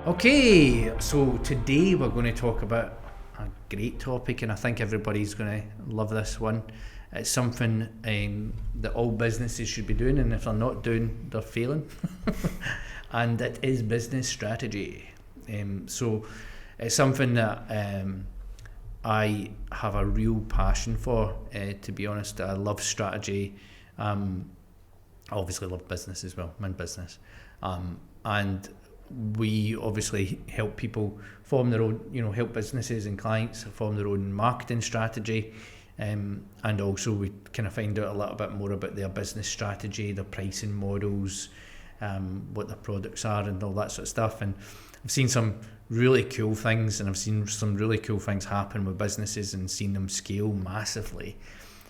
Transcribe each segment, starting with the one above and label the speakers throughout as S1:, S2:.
S1: Okay, so today we're going to talk about a great topic, and I think everybody's going to love this one. It's something that all businesses should be doing, and if they're not doing, they're failing. And it is business strategy. So it's something that I have a real passion for, to be honest. I love strategy. I obviously love business as well. I'm in business. And we obviously help people form their own, help businesses and clients form their own marketing strategy. And also we kind of find out a little bit more about their business strategy, their pricing models, what their products are and all that sort of stuff. And I've seen some really cool things, and I've seen some really cool things happen with businesses and seen them scale massively.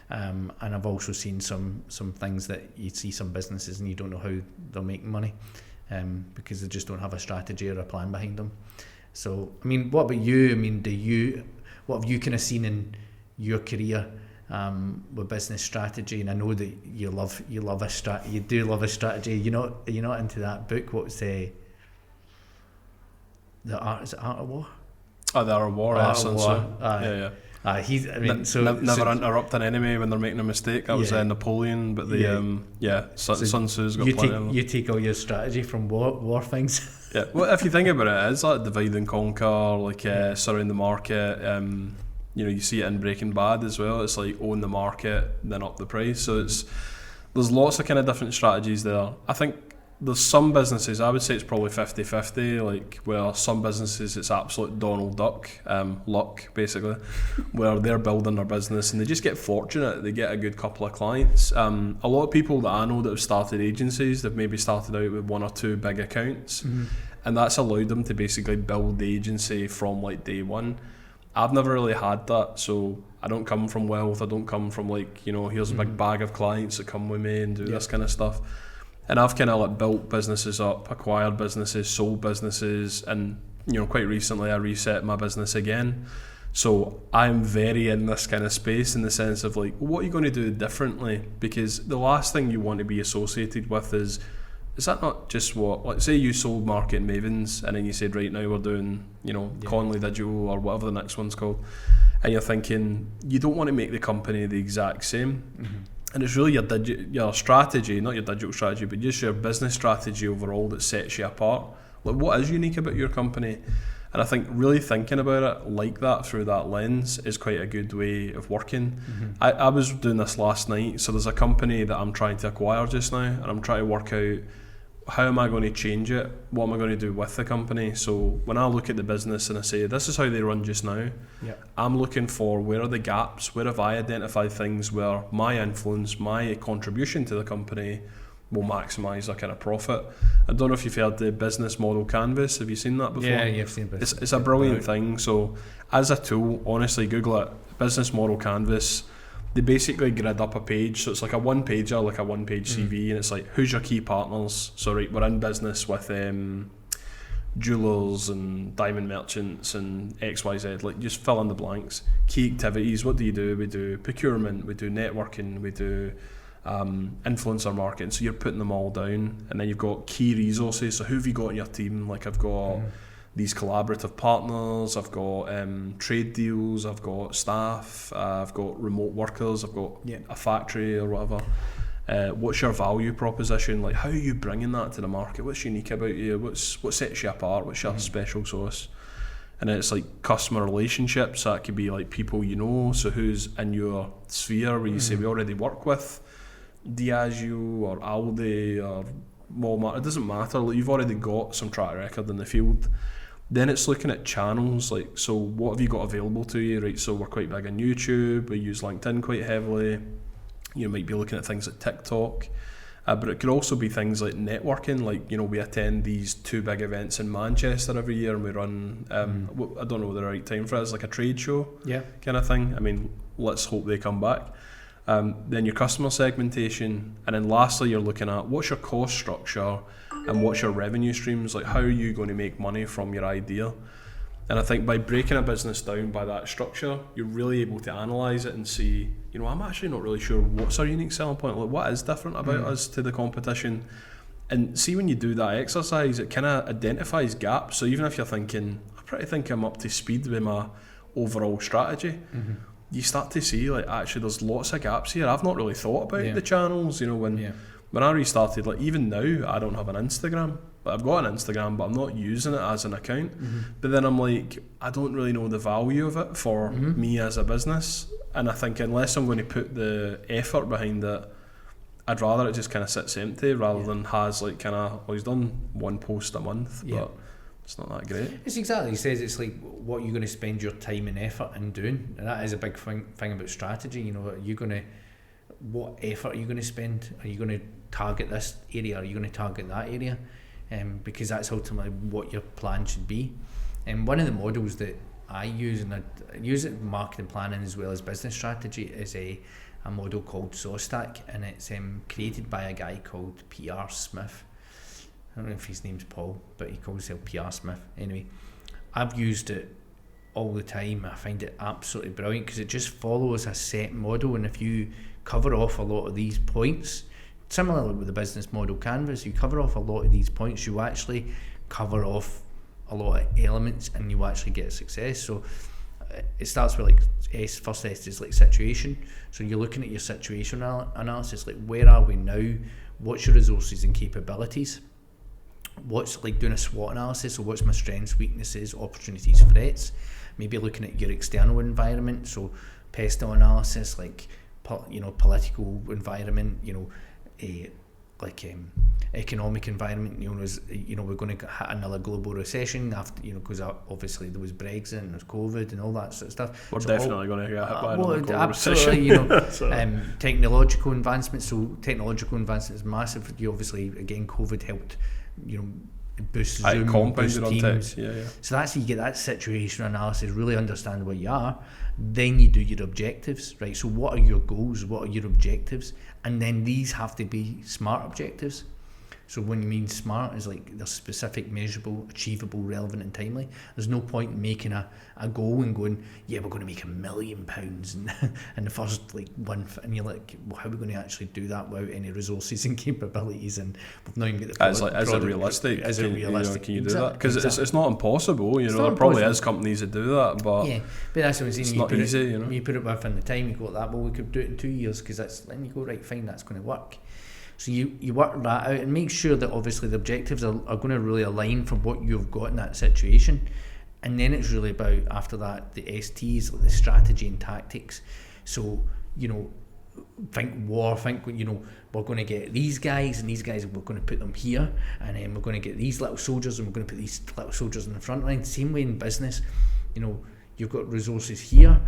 S1: And I've also seen some things that you see some businesses and you don't know how they'll make money. Because they just don't have a strategy or a plan behind them. So, I mean, what about you? I mean, what have you kind of seen in your career with business strategy? And I know that you do love a strategy. You're not into that book. What's the art? Is it Art of War?
S2: Oh, the Art of War.
S1: Art of War.
S2: Yeah.
S1: Never
S2: interrupt an enemy when they're making a mistake. That was Napoleon, but Sun Tzu's got plenty of them.
S1: You take all your strategy from war things.
S2: Yeah, well, if you think about it, it's like divide and conquer, like surround the market. You see it in Breaking Bad as well. It's like own the market, then up the price. So there's lots of kind of different strategies there. I think there's some businesses, I would say it's probably 50-50, like where some businesses it's absolute Donald Duck, luck basically, where they're building their business and they just get fortunate, they get a good couple of clients. A lot of people that I know that have started agencies, they've maybe started out with one or two big accounts, and that's allowed them to basically build the agency from like day one. I've never really had that, so I don't come from wealth, I don't come from like, here's a big bag of clients that come with me and do this kind of stuff. And I've kind of like built businesses up, acquired businesses, sold businesses, and quite recently I reset my business again. So I'm very in this kind of space in the sense of like, what are you going to do differently? Because the last thing you want to be associated with is that not just what, like say you sold Market Mavens and then you said right now we're doing, Conley Digital or whatever the next one's called, and you're thinking you don't want to make the company the exact same. And it's really your strategy, not your digital strategy, but just your business strategy overall that sets you apart. Like what is unique about your company? And I think really thinking about it like that through that lens is quite a good way of working. I was doing this last night. So there's a company that I'm trying to acquire just now, and I'm trying to work out how am I going to change it? What am I going to do with the company? So when I look at the business and I say, this is how they run just now, I'm looking for where are the gaps, where have I identified things where my influence, my contribution to the company will maximise their kind of profit. I don't know if you've heard the business model canvas. Have you seen that before?
S1: Yeah, you've seen it.
S2: It's a brilliant thing. So as a tool, honestly, Google it, business model canvas. They basically grid up a page, so it's like a one-pager, like a one-page CV, and it's like, who's your key partners? So right, we're in business with jewellers and diamond merchants and XYZ, like just fill in the blanks. Key activities, what do? We do procurement, we do networking, we do influencer marketing, so you're putting them all down. And then you've got key resources, so who have you got in your team? Like I've got these collaborative partners, I've got trade deals, I've got staff, I've got remote workers, I've got a factory or whatever. What's your value proposition? Like how are you bringing that to the market? What's unique about you? What sets you apart? What's your special sauce? And then it's like customer relationships. That could be like people so who's in your sphere where you say we already work with Diageo or Aldi or Walmart, it doesn't matter, like you've already got some track record in the field. Then it's looking at channels, like so what have you got available to you, right? So we're quite big on YouTube, we use LinkedIn quite heavily, you might be looking at things like TikTok, but it could also be things like networking, like we attend these two big events in Manchester every year and we run I don't know what the right time for it is, like a trade show kind of thing. I mean, let's hope they come back. Then your customer segmentation, and then lastly you're looking at what's your cost structure and what's your revenue streams, like how are you going to make money from your idea. And I think by breaking a business down by that structure, you're really able to analyse it and see, I'm actually not really sure what's our unique selling point, like what is different about us to the competition, And see, when you do that exercise, it kind of identifies gaps. So even if you're thinking, I pretty think I'm up to speed with my overall strategy, you start to see, like, actually there's lots of gaps here. I've not really thought about the channels, you know, when I restarted, like, even now I don't have an Instagram. I've got an Instagram, but I'm not using it as an account. But then I'm like, I don't really know the value of it for me as a business. And I think unless I'm going to put the effort behind it, I'd rather it just kind of sits empty rather than has, like, kind of, well, he's done one post a month, but it's not that great.
S1: It's exactly, he says, it's like what you're going to spend your time and effort in doing. And that is a big thing about strategy. You know, what effort are you going to spend? Are you going to target this area? Are you going to target that area? Because that's ultimately what your plan should be. And one of the models that I use, and I use it in marketing planning as well as business strategy, is a model called SawStack, and it's created by a guy called PR Smith. I don't know if his name's Paul, but he calls himself PR Smith. Anyway, I've used it all the time. I find it absolutely brilliant because it just follows a set model, and if you cover off a lot of these points, similarly with the business model canvas, you cover off a lot of these points, you actually cover off a lot of elements and you actually get success. So it starts with, like, first S is like situation. So you're looking at your situation analysis, like, where are we now? What's your resources and capabilities? What's, like, doing a SWOT analysis, so what's my strengths, weaknesses, opportunities, threats? Maybe looking at your external environment, so pestle analysis, like, political environment, economic environment. We're going to hit another global recession after, because obviously there was Brexit and there's COVID and all that sort of stuff.
S2: We're definitely going to get hit by another global recession.
S1: Technological advancements. So technological advancements is massive. Obviously, again, COVID helped, boost Zoom, boost Teams. So that's how you get that situation analysis, really understand where you are. Then you do your objectives, right? So what are your goals? What are your objectives? And then these have to be SMART objectives. So when you mean SMART, is like they're specific, measurable, achievable, relevant and timely. There's no point in making a goal and going, we're going to make £1 million in the first month, and you're like, well, how are we going to actually do that without any resources and capabilities, and we've not even got the product.
S2: Is it realistic?
S1: Is it realistic?
S2: Can you do that? Because it's not impossible, there probably is companies that do that, but
S1: that's what I'm saying.
S2: It's not easy,
S1: You put it within the time, you go, that, well, we could do it in 2 years, because then you go, right, fine, that's going to work. So you work that out and make sure that obviously the objectives are going to really align from what you've got in that situation. And then it's really about, after that, the STs, like the strategy and tactics. So, think war, we're going to get these guys, and these guys, we're going to put them here, and then we're going to get these little soldiers, and we're going to put these little soldiers in the front line. Same way in business, you've got resources here,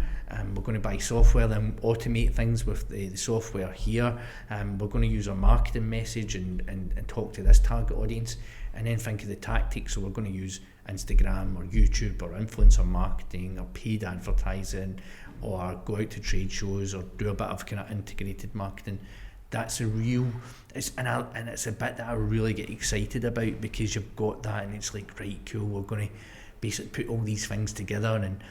S1: we're going to buy software, then automate things with the software here, we're going to use our marketing message and talk to this target audience, and then think of the tactics. So we're going to use Instagram or YouTube or influencer marketing or paid advertising, or go out to trade shows, or do a bit of kind of integrated marketing. That's a bit that I really get excited about, because you've got that, and it's like, right, cool, we're going to basically put all these things together, and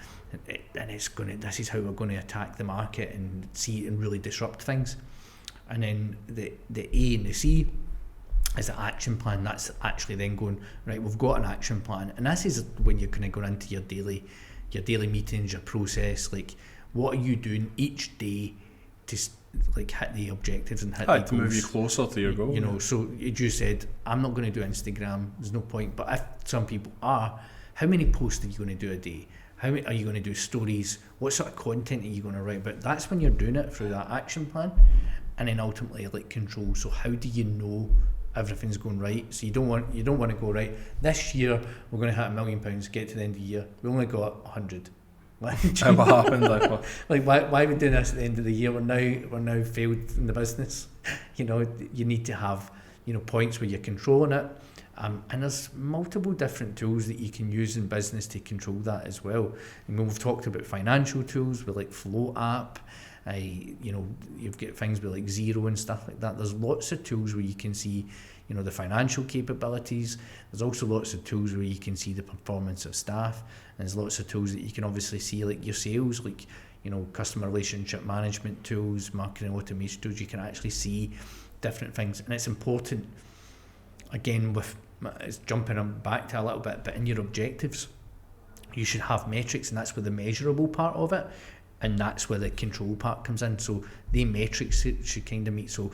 S1: this is how we're going to attack the market and see and really disrupt things. And then the A and the C is the action plan. That's actually then going, right, we've got an action plan, and this is when you're kind of going into your daily meetings, your process, like, what are you doing each day to hit the objectives and hit the goals,
S2: to move you closer to your goal.
S1: So you said, I'm not going to do Instagram, there's no point. But if some people are, how many posts are you going to do a day? How many are you going to do stories? What sort of content are you going to write about? That's when you're doing it through that action plan, and then ultimately control. So how do you know everything's going right? So you don't want to go, right, this year we're going to hit £1 million, get to the end of the year, we only got 100. What
S2: happened?
S1: Why are we doing this at the end of the year? We're now failed in the business. You need to have points where you're controlling it, and there's multiple different tools that you can use in business to control that as well. And when we've talked about financial tools with Flow app, you've got things with Xero and stuff like that. There's lots of tools where you can see the financial capabilities. There's also lots of tools where you can see the performance of staff, and there's lots of tools that you can obviously see your sales, customer relationship management tools, marketing automation tools. You can actually see different things, and it's important. again, with it's jumping back to a little bit, but in your objectives, you should have metrics, and that's where the measurable part of it, and that's where the control part comes in. So the metrics should kind of meet. So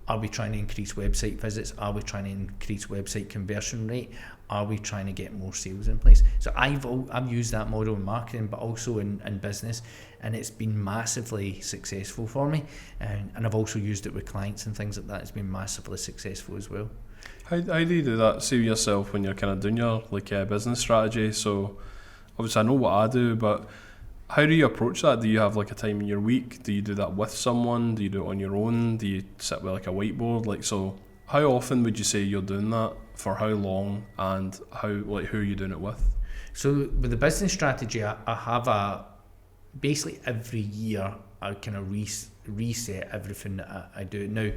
S1: are we trying to increase website visits? Are we trying to increase website conversion rate? Are we trying to get more sales in place? So I've used that model in marketing, but also in business, and it's been massively successful for me. And I've also used it with clients and things like that. It's been massively successful as well.
S2: How do you do that? See yourself when you're kind of doing your business strategy. So obviously I know what I do, but how do you approach that? Do you have like a time in your week? Do you do that with someone? Do you do it on your own? Do you sit with like a whiteboard? So how often would you say you're doing that? For how long? And who are you doing it with?
S1: So with the business strategy, I have basically every year I kind of reset everything that I do. Now,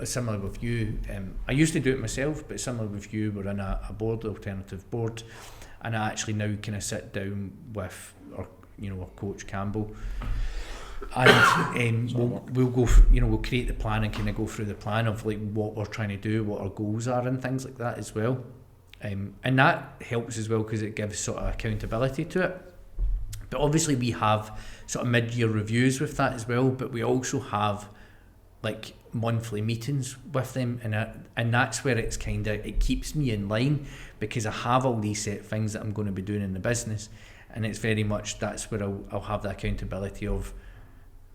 S1: similar with you, I used to do it myself, but similar with you, we're in a alternative board, and I actually now kind of sit down with our coach Campbell, and we'll go we'll create the plan and kind of go through the plan of like what we're trying to do, what our goals are, and things like that as well, and that helps as well because it gives sort of accountability to it. But obviously we have sort of mid-year reviews with that as well, but we also have like monthly meetings with them, and that's where it's kind of, it keeps me in line because I have all these set things that I'm going to be doing in the business, and it's very much, that's where I'll have the accountability of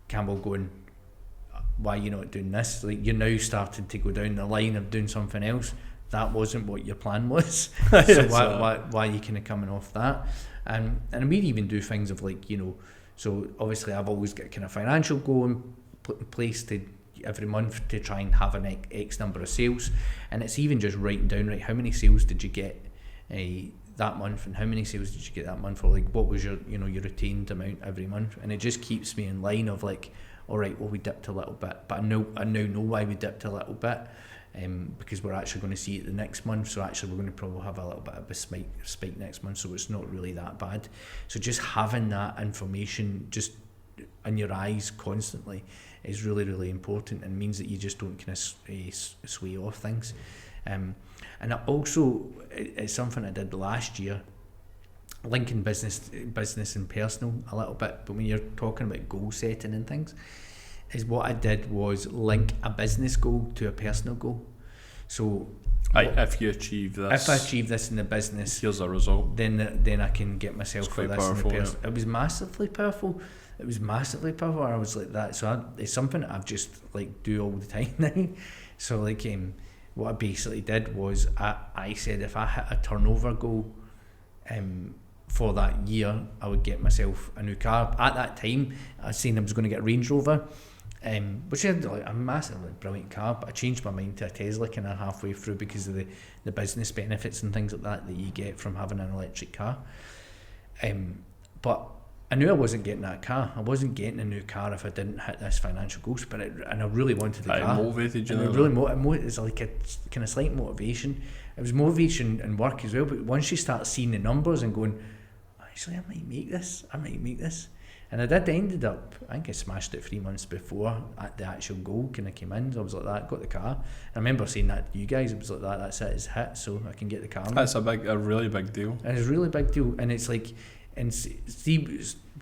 S1: Campbell going, why are you not doing this? Like, you're now starting to go down the line of doing something else. That wasn't what your plan was. So why are you kind of coming off that? And we even do things of like, so obviously I've always got kind of financial goal in place to every month to try and have an X number of sales, and it's even just writing down, right, how many sales did you get that month, and how many sales did you get that month, or like what was your your retained amount every month, and it just keeps me in line of like, all right, well, we dipped a little bit, but I now know why we dipped a little bit, because we're actually going to see it the next month, so actually we're going to probably have a little bit of a spike next month, so it's not really that bad. So just having that information just in your eyes constantly is really, really important, and means that you just don't kind of sway off things. And it's something I did last year, linking business and personal a little bit, but when you're talking about goal setting and things, is what I did was link a business goal to a personal goal. So
S2: if you achieve this,
S1: if I achieve this in the business,
S2: here's a result,
S1: then I can get myself for this
S2: powerful,
S1: in the personal. It was massively powerful. I was like that. So it's something that I've just like do all the time now. So like what I basically did was I said if I hit a turnover goal for that year, I would get myself a new car. At that time, I was saying I was going to get a Range Rover, which is like a massively brilliant car, but I changed my mind to a Tesla kind of halfway through because of the business benefits and things like that you get from having an electric car. But I knew I wasn't getting that car. I wasn't getting a new car if I didn't hit this financial goals. And I really wanted the car.
S2: It motivated you.
S1: And it really it's like a kind of slight motivation. It was motivation in work as well. But once you start seeing the numbers and going, actually, I might make this. And I did. Ended up, I think I smashed it 3 months before the actual goal kind of came in. So I was like that, got the car. And I remember saying that to you guys. It was like that. That's it. It's hit. So I can get the car.
S2: That's a really big deal.
S1: And it's a really big deal. And it's like. And see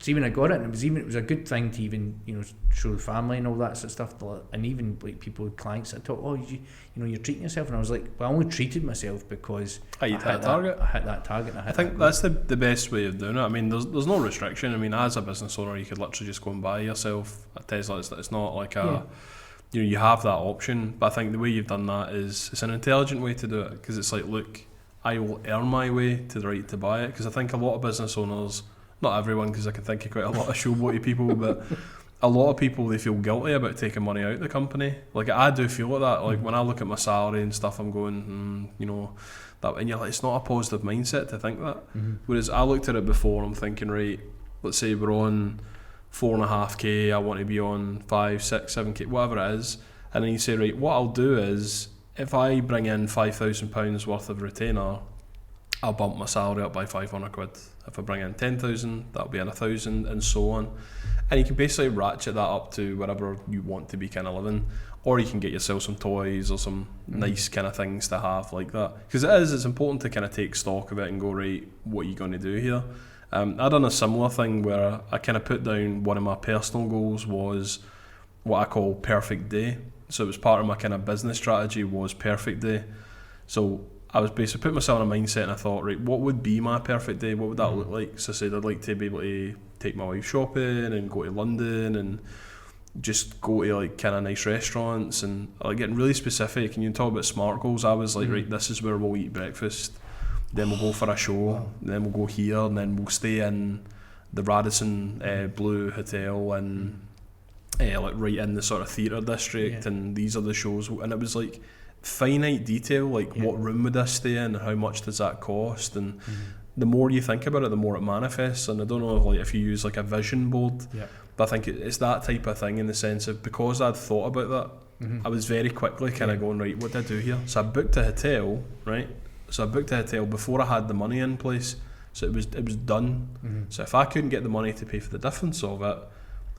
S1: when I got it, and it was a good thing to even show the family and all that sort of stuff, and even like people, clients that talk, you're treating yourself, and I was like, well, I only treated myself because
S2: I hit that target.
S1: I
S2: think that's the best way of doing it. I mean, there's no restriction. I mean, as a business owner, you could literally just go and buy yourself a Tesla. It's not like you have that option. But I think the way you've done that it's an intelligent way to do it, because it's like, look, I will earn my way to the right to buy it. Because I think a lot of business owners, not everyone, because I can think of quite a lot of showboaty people, but a lot of people, they feel guilty about taking money out of the company. Like, I do feel like that. Like, when I look at my salary and stuff, I'm going, that, and you're like, it's not a positive mindset to think that. Mm-hmm. Whereas I looked at it before, I'm thinking, right, let's say we're on 4.5k, I want to be on 5, 6, 7k, whatever it is. And then you say, right, what I'll do is, if I bring in £5,000 worth of retainer, I'll bump my salary up by 500 quid. If I bring in 10,000, that'll be in 1,000, and so on. And you can basically ratchet that up to wherever you want to be kind of living. or you can get yourself some toys or some nice kind of things to have like that, because it's important to kind of take stock of it and go, right, what are you going to do here? I done a similar thing where I kind of put down one of my personal goals was what I call perfect day. So it was part of my kind of business strategy was perfect day. So I was basically putting myself in a mindset and I thought, right, what would be my perfect day? What would that look like? So I said I'd like to be able to take my wife shopping and go to London and just go to like kind of nice restaurants, and like getting really specific. And you talk about SMART goals, I was like, right, this is where we'll eat breakfast, then we'll go for a show, then we'll go here, and then we'll stay in the Radisson Blue Hotel and like right in the sort of theatre district, and these are the shows. And it was like finite detail, like what room would I stay in and how much does that cost, and the more you think about it, the more it manifests. And I don't know if you use like a vision board, but I think it's that type of thing, in the sense of, because I'd thought about that, I was very quickly kind of going, right, what did I do here? So I booked a hotel, right? So I booked a hotel before I had the money in place, so it was done. So if I couldn't get the money to pay for the difference of it,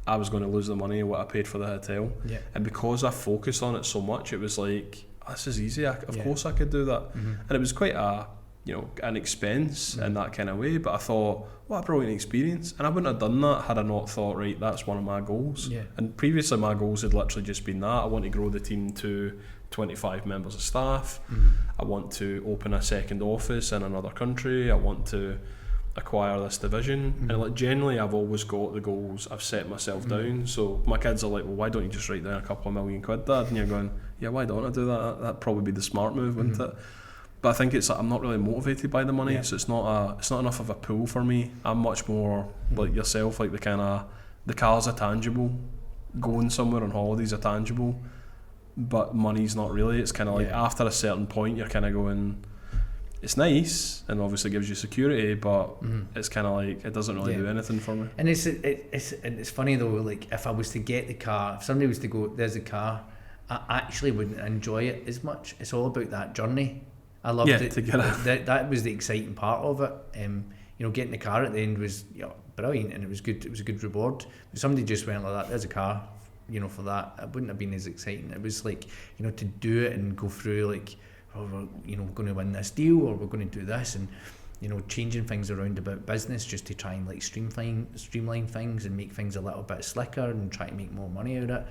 S2: I was going to lose the money what I paid for the hotel. And because I focused on it so much, it was like, this is easy, of course I could do that. And it was quite an expense in that kind of way, but I thought, what a brilliant experience. And I wouldn't have done that had I not thought, right, that's one of my goals. And previously my goals had literally just been that I want to grow the team to 25 members of staff, I want to open a second office in another country, I want to acquire this division. And like generally I've always got the goals I've set myself down. So my kids are like, well, why don't you just write down a couple of million quid, Dad? And you're going, yeah, why don't I do that? That'd probably be the smart move, wouldn't it? But I think it's like, I'm not really motivated by the money, so it's not enough of a pull for me. I'm much more like yourself, like the cars are tangible, going somewhere on holidays are tangible, but money's not really. It's kind of like after a certain point you're kind of going, it's nice and obviously gives you security, but it's kind of like it doesn't really do anything for me.
S1: And it's funny though, like if I was to get the car, if somebody was to go, there's a car, I actually wouldn't enjoy it as much. It's all about that journey. I loved it.
S2: To get it.
S1: That was the exciting part of it. Getting the car at the end was brilliant, and it was good. It was a good reward. If somebody just went like that, there's a car, for that, it wouldn't have been as exciting. It was like, to do it and go through like, we're going to win this deal, or we're going to do this, and changing things around about business just to try and like streamline things and make things a little bit slicker and try to make more money out of it.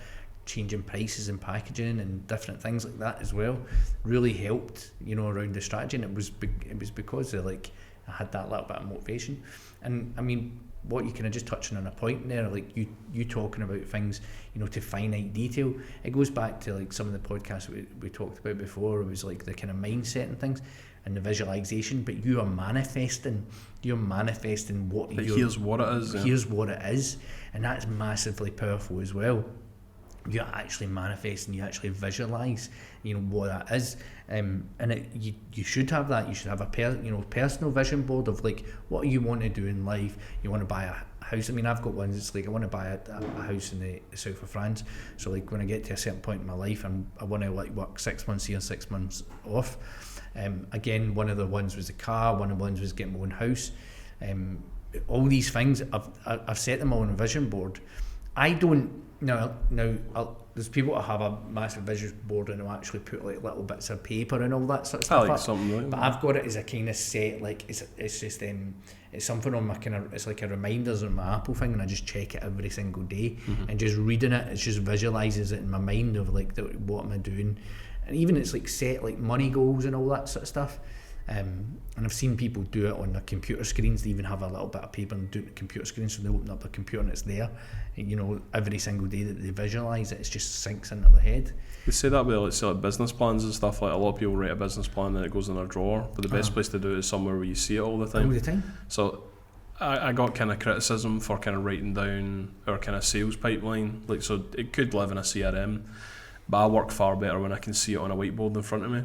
S1: Changing prices and packaging and different things like that as well really helped, around the strategy. And it was because of like I had that little bit of motivation. And I mean, what you kind of just touching on a point there, like you talking about things, to finite detail. It goes back to like some of the podcasts we talked about before. It was like the kind of mindset and things and the visualization, but you're manifesting what
S2: here's what it is.
S1: Here's what it is, and that's massively powerful as well. You actually manifest and you actually visualize, what that is, and you should have that. You should have a personal vision board of like what you want to do in life. You want to buy a house. I mean, I've got ones. It's like I want to buy a house in the south of France. So like when I get to a certain point in my life, I want to like work 6 months here, 6 months off. Again, one of the ones was a car. One of the ones was getting my own house. All these things, I've set them all on a vision board. I don't. Now, there's people that have a massive vision board and will actually put like little bits of paper and all that sort of stuff.
S2: I like something like that.
S1: But I've got it as a kind of set, like it's just it's something on my kind of, it's like a reminders on my Apple thing, and I just check it every single day, and just reading it just visualises it in my mind of like what am I doing, and even it's like set like money goals and all that sort of stuff. And I've seen people do it on their computer screens. They even have a little bit of paper and do it on the computer screen, so they open up their computer and it's there. And, every single day that they visualise it, it just sinks into their head.
S2: They say that with like business plans and stuff. Like a lot of people write a business plan and it goes in their drawer, but the best place to do it is somewhere where you see it all the time.
S1: All the time.
S2: So I got kind of criticism for kind of writing down our kind of sales pipeline. Like, so it could live in a CRM, but I work far better when I can see it on a whiteboard in front of me.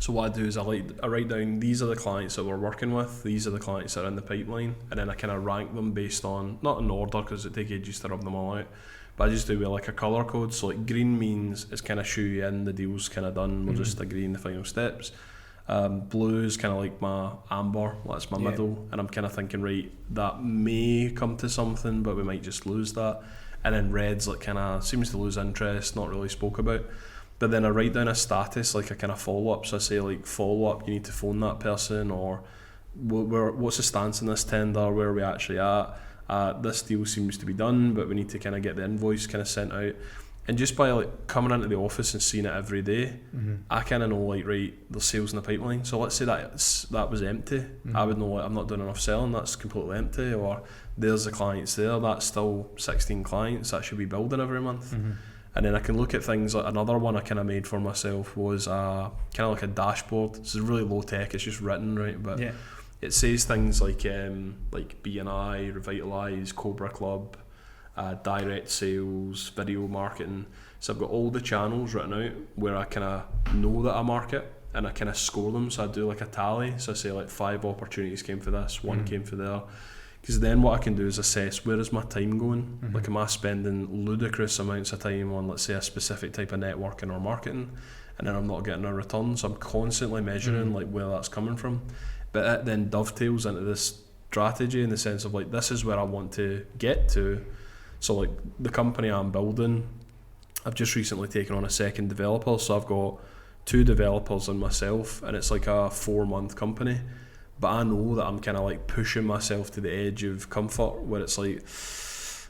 S2: So what I do is I write down, these are the clients that we're working with, these are the clients that are in the pipeline, and then I kind of rank them based on, not in order because it takes ages to rub them all out, but I just do with like a colour code. So like green means it's kind of shoe you in, the deal's kind of done, we're just agreeing the final steps. Blue is kind of like my amber, that's my middle, and I'm kind of thinking, right, that may come to something, but we might just lose that. and then red's like kind of seems to lose interest, not really spoke about. But then I write down a status, like a kind of follow-up. So I say like, follow-up, you need to phone that person, or what's the stance in this tender, where are we actually at? This deal seems to be done, but we need to kind of get the invoice kind of sent out. And just by like coming into the office and seeing it every day, I kind of know like, right, there's sales in the pipeline. So let's say that was empty. I would know like, I'm not doing enough selling, that's completely empty. Or there's the clients there, that's still 16 clients, that should be building every month. And then I can look at things like, another one I kind of made for myself was kind of like a dashboard. This is really low tech, it's just written, right? But it says things like B&I, Revitalise, Cobra Club, direct sales, video marketing. So I've got all the channels written out where I kind of know that I market, and I kind of score them. So I do like a tally. So I say like 5 opportunities came for this, 1 came for there. Because then what I can do is assess, where is my time going? Like, am I spending ludicrous amounts of time on, let's say, a specific type of networking or marketing, and then I'm not getting a return? So I'm constantly measuring like where that's coming from. But it then dovetails into this strategy in the sense of like, this is where I want to get to. So like the company I'm building, I've just recently taken on a second developer. So I've got 2 developers and myself, and it's like a 4-month company. But I know that I'm kind of like pushing myself to the edge of comfort, where it's like,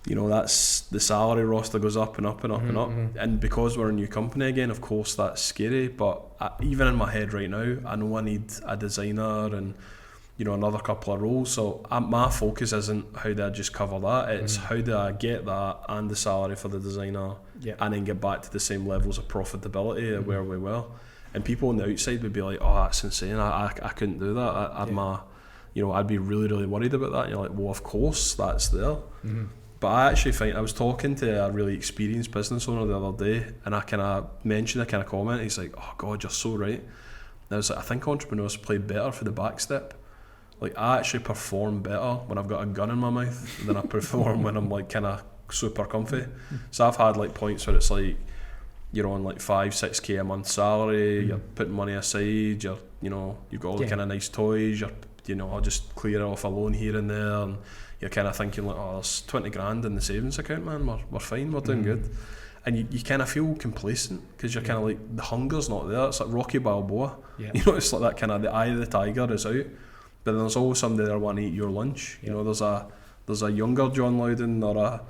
S2: you know, that's the salary roster goes up and up and up and up. And because we're a new company again, of course that's scary. But even in my head right now, I know I need a designer and, you know, another couple of roles. So my focus isn't how do I just cover that, it's how do I get that and the salary for the designer, and then get back to the same levels of profitability where we were. And people on the outside would be like, oh, that's insane, I couldn't do that. I'd be really, really worried about that. And you're like, well, of course that's there. But I actually find, I was talking to a really experienced business owner the other day, and I kind of mentioned a kind of comment. He's like, oh God, you're so right. And I was like, I think entrepreneurs play better for the back step. Like, I actually perform better when I've got a gun in my mouth than I perform when I'm like kind of super comfy. So I've had like points where it's like, you're on like 5-6k a month salary, you're putting money aside, you've got all the kind of nice toys, I'll just clear off a loan here and there, and you're kind of thinking like, oh, there's 20 grand in the savings account, man, we're fine, we're doing good. And you kind of feel complacent, because you're kind of like, the hunger's not there. It's like Rocky Balboa, it's like that kind of, the eye of the tiger is out, but then there's always somebody there wanting to eat your lunch. You know, there's a younger John Loudon, or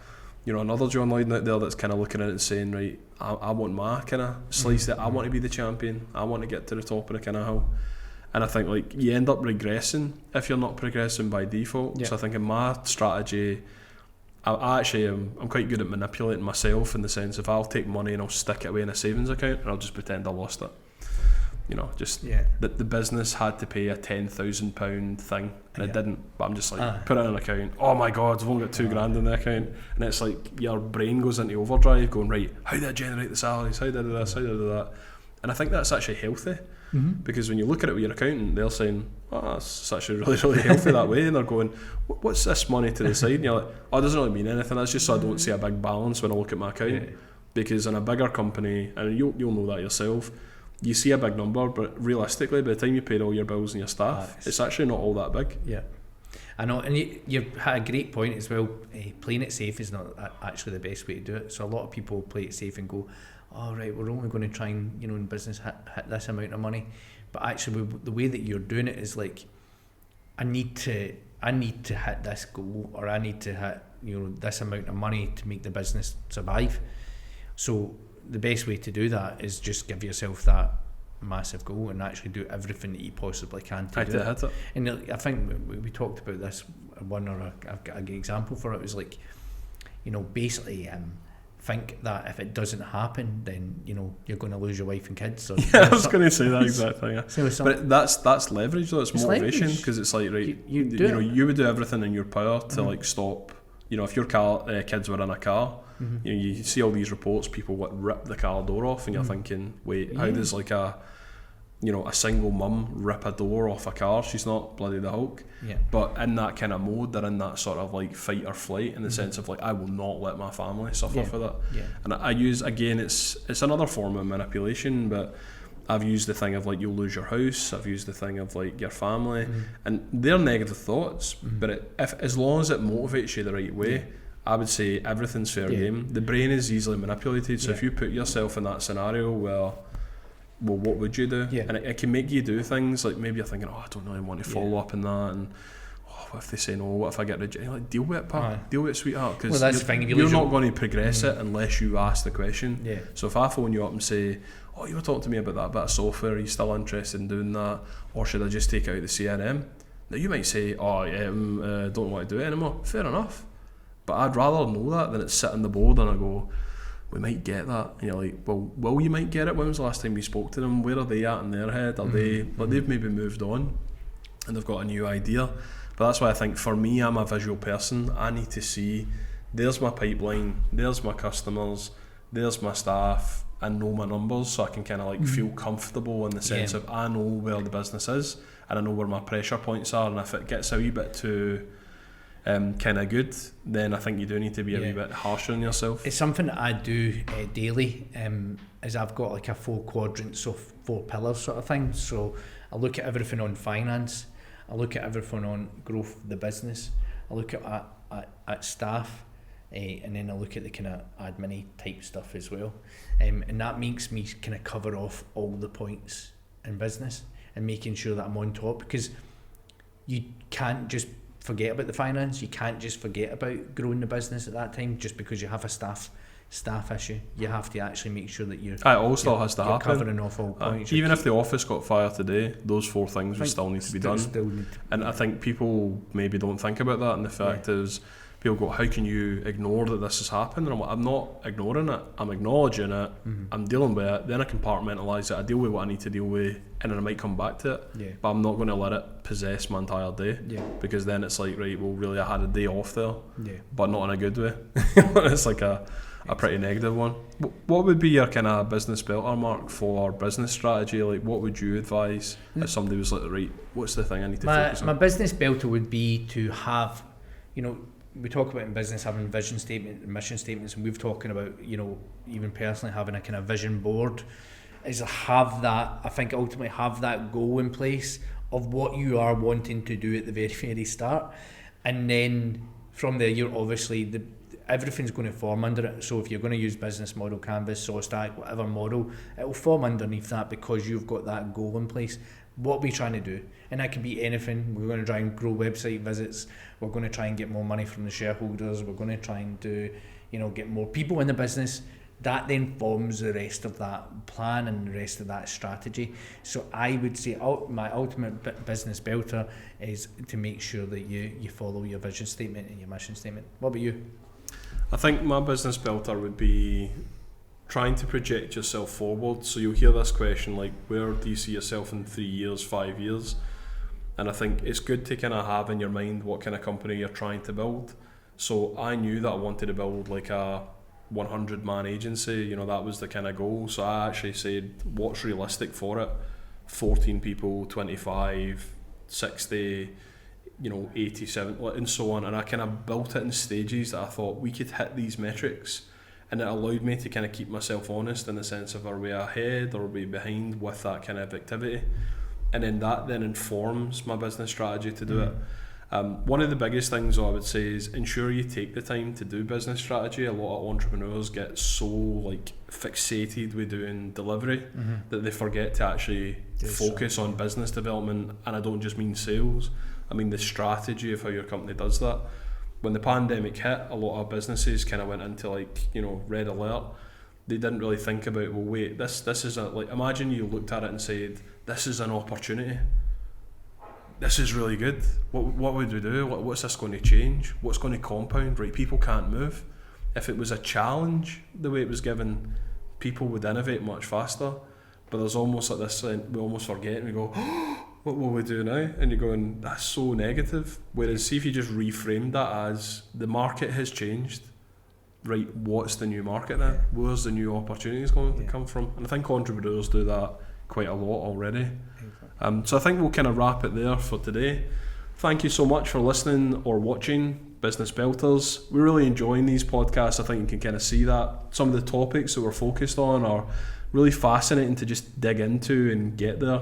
S2: another John Loudon out there that's kind of looking at it and saying, right, I want my kind of slice that I want to be the champion, I want to get to the top of the kind of hill. And I think like you end up regressing if you're not progressing by default. So I think in my strategy, I'm quite good at manipulating myself, in the sense of I'll take money and I'll stick it away in a savings account, and I'll just pretend I lost it. That the business had to pay a £10,000 thing, and it didn't, but I'm just like, put it in an account, oh my God, I've only got 2 grand in the account, and it's like your brain goes into overdrive going, right, how did I generate the salaries, how did I do this, how did I do that? And I think that's actually healthy, because when you look at it with your accountant, they're saying, oh, it's actually really, really healthy that way, and they're going, what's this money to the side? And you're like, oh, it doesn't really mean anything, that's just so I don't see a big balance when I look at my account. Because in a bigger company, and you'll know that yourself, you see a big number, but realistically, by the time you paid all your bills and your staff, it's actually not all that big.
S1: Yeah, I know, and you had a great point as well. Playing it safe is not actually the best way to do it. So a lot of people play it safe and go, oh right, we're only going to try and, in business hit this amount of money. But actually, the way that you're doing it is like, I need to hit this goal, or I need to hit this amount of money to make the business survive. So the best way to do that is just give yourself that massive goal and actually do everything that you possibly can to do it. And I think we talked about this one, or I've got a good example for it. It was like, basically think that if it doesn't happen, then you're going to lose your wife and kids. Or,
S2: I was going to say that exact thing. But that's leverage though. It's motivation, because it's like, right, you would do everything in your power to like stop. If your kids were in a car, you see all these reports, people rip the car door off, and you're thinking, wait, how does like a single mum rip a door off a car? She's not bloody the Hulk. But in that kind of mode, they're in that sort of like fight or flight, in the sense of like, I will not let my family suffer for that. And I use, again, it's another form of manipulation, but I've used the thing of like, you'll lose your house, I've used the thing of like your family, and they're negative thoughts, but as long as it motivates you the right way, I would say everything's fair game. The brain is easily manipulated, so if you put yourself in that scenario where, well, what would you do? And it can make you do things like maybe you're thinking, I don't really want to follow up on that, and what if they say no? What if I get rejected? Like, deal with it, pal. Deal with it, sweetheart. Because you're not going to progress it unless you ask the question. So if I phone you up and say, you were talking to me about that bit of software, are you still interested in doing that, or should I just take it out of the CRM? Now you might say, don't want to do it anymore. Fair enough. But I'd rather know that than it's sit on the board and I go, we might get that. And you're like, well, you might get it. When was the last time we spoke to them? Where are they at in their head? Are they, they've maybe moved on and they've got a new idea. But that's why I think for me, I'm a visual person. I need to see, there's my pipeline, there's my customers, there's my staff, and know my numbers, so I can kind of like feel comfortable in the sense of I know where the business is and I know where my pressure points are, and if it gets a wee bit too kind of good, then I think you do need to be a wee bit harsher on yourself. It's
S1: something that I do daily, is I've got like a 4 quadrants of 4 pillars sort of thing. So I look at everything on finance, I look at everything on growth of the business, I look at staff, and then I look at the kind of admin type stuff as well, and that makes me kind of cover off all the points in business and making sure that I'm on top, because you can't just forget about the finance, you can't just forget about growing the business at that time just because you have a staff issue. You have to actually make sure that you're covering off all points.
S2: Even if the office got fired today, those 4 things would still need to be done. And I think people maybe don't think about that, and the fact is people go, how can you ignore that this has happened? And I'm like, I'm not ignoring it, I'm acknowledging it, I'm dealing with it, then I compartmentalise it, I deal with what I need to deal with, and then I might come back to it, but I'm not going to let it possess my entire day, because then it's like, right, well really I had a day off there, but not in a good way. It's like a pretty negative one. What would be your kind of business belter, Mark, for business strategy? Like, what would you advise if somebody was like, right, what's the thing I need to focus on?
S1: My business belter would be to have, we talk about in business having vision statement and mission statements, and we've talking about, even personally having a kind of vision board, is have that, I think ultimately have that goal in place of what you are wanting to do at the very, very start. And then from there, you're obviously, everything's going to form under it. So if you're going to use business model, Canvas, SawStack, whatever model, it will form underneath that because you've got that goal in place. What are we trying to do? And that can be anything. We're going to try and grow website visits. We're going to try and get more money from the shareholders. We're going to try and do, get more people in the business. That then forms the rest of that plan and the rest of that strategy. So I would say my ultimate business belter is to make sure that you follow your vision statement and your mission statement. What about you?
S2: I think my business belter would be trying to project yourself forward. So you'll hear this question like, where do you see yourself in 3 years, 5 years? And I think it's good to kind of have in your mind what kind of company you're trying to build. So I knew that I wanted to build like a 100-man agency, that was the kind of goal. So I actually said, what's realistic for it? 14 people, 25, 60, 87, and so on. And I kind of built it in stages that I thought we could hit these metrics. And it allowed me to kind of keep myself honest in the sense of, are we ahead or are we behind with that kind of activity? And then that then informs my business strategy to do it. One of the biggest things I would say is ensure you take the time to do business strategy. A lot of entrepreneurs get so fixated with doing delivery that they forget to actually focus on business development. And I don't just mean sales, I mean the strategy of how your company does that. When the pandemic hit, a lot of businesses kind of went into red alert. They didn't really think about, well, wait, this is imagine you looked at it and said, this is an opportunity. This is really good. What would we do? What's this going to change? What's going to compound? Right, people can't move. If it was a challenge, the way it was given, people would innovate much faster. But there's almost like this, we almost forget and we go, what will we do now? And you're going, that's so negative. Whereas see if you just reframed that as the market has changed, right, what's the new market then? Where's the new opportunities going to come from? And I think entrepreneurs do that quite a lot already. So I think we'll kind of wrap it there for today. Thank you so much for listening or watching Business Belters. We're really enjoying these podcasts. I think you can kind of see that. Some of the topics that we're focused on are really fascinating to just dig into and get there.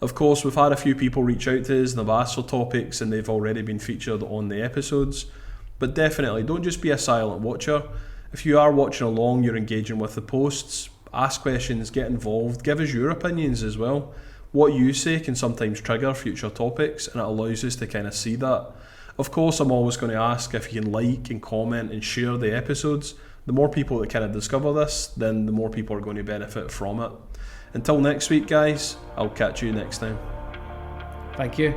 S2: Of course, we've had a few people reach out to us and they've asked for topics and they've already been featured on the episodes. But definitely, don't just be a silent watcher. If you are watching along, you're engaging with the posts, ask questions, get involved, give us your opinions as well. What you say can sometimes trigger future topics, and it allows us to kind of see that. Of course, I'm always going to ask if you can like and comment and share the episodes. The more people that kind of discover this, then the more people are going to benefit from it. Until next week, guys, I'll catch you next time.
S1: Thank you.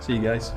S2: See you guys.